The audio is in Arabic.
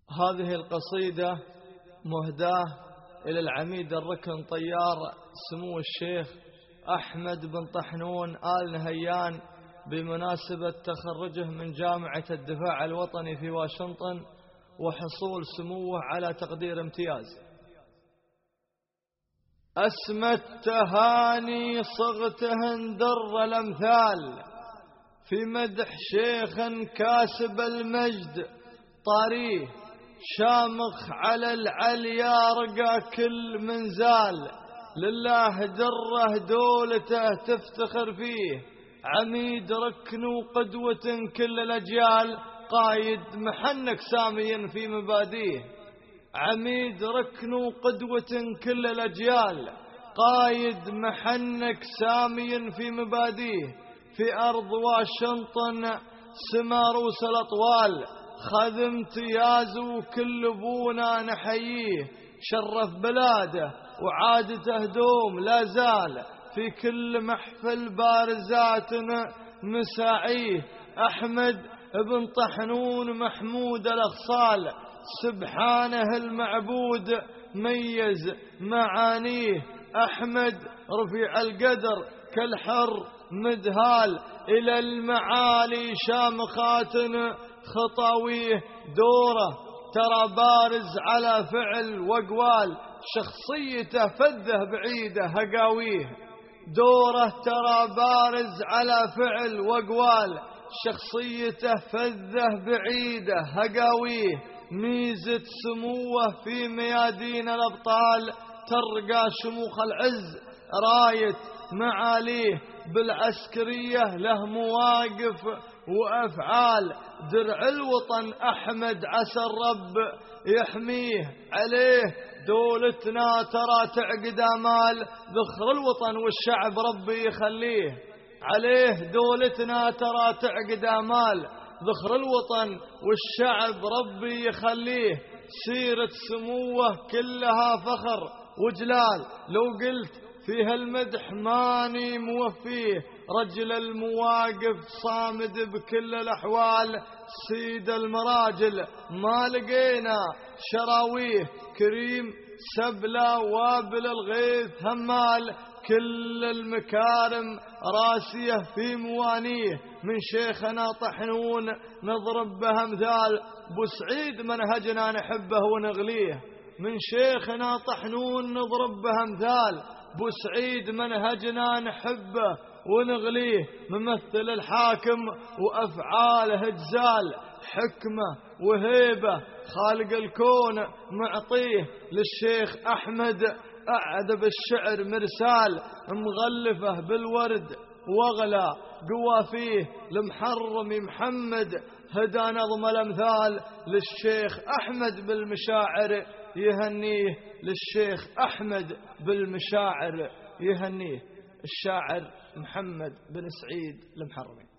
هذه القصيدة مهداة إلى العميد الركن طيار سمو الشيخ أحمد بن طحنون آل نهيان بمناسبة تخرجه من جامعة الدفاع الوطني في واشنطن وحصول سموه على تقدير امتياز. أسمى التهاني صغته در الأمثال في مدح شيخ كاسب المجد طاريه شامخ على العليا رقى كل منزال لله دره دولته تفتخر فيه عميد ركن وقدوة كل الأجيال قايد محنك سامي في مباديه عميد ركن وقدوة كل الأجيال قايد محنك سامي في مباديه في أرض واشنطن سماروس الأطوال خذ امتياز وكل بونا نحييه شرف بلاده وعادته دوم لا زال في كل محفل بارزاتنا مساعيه أحمد بن طحنون محمود الأخصال سبحانه المعبود ميز معانيه أحمد رفيع القدر كالحر مدهال إلى المعالي شامخات خطاويه دوره ترى بارز على فعل وقوال شخصيته فذه بعيده هقاويه دوره ترى بارز على فعل وقوال شخصيته فذه بعيده هقاويه ميزة سموه في ميادين الأبطال ترقى شموخ العز راية معاليه بالعسكرية له مواقف وأفعال درع الوطن أحمد عسى الرب يحميه عليه دولتنا ترى تعقد آمال ذخر الوطن والشعب ربي يخليه عليه دولتنا ترى تعقد آمال ذخر الوطن والشعب ربي يخليه سيرة سموه كلها فخر وجلال لو قلت فيها المدح ماني موفيه رجل المواقف صامد بكل الأحوال سيد المراجل ما لقينا شراويه كريم سبلة وابل الغيث همال كل المكارم راسيه في موانيه من شيخنا طحنون نضرب به امثال بوسعيد منهجنا نحبه ونغليه من شيخنا طحنون نضرب به امثال بوسعيد منهجنا نحبه ونغليه ممثل الحاكم وأفعاله جزال حكمة وهيبة خالق الكون معطيه للشيخ أحمد أعد بالشعر مرسال مغلفه بالورد واغلى قوى فيه لمحرم محمد هدى نظم الأمثال للشيخ أحمد بالمشاعر يهنيه للشيخ أحمد بالمشاعر يهنيه الشاعر محمد بن سعيد المحرمي.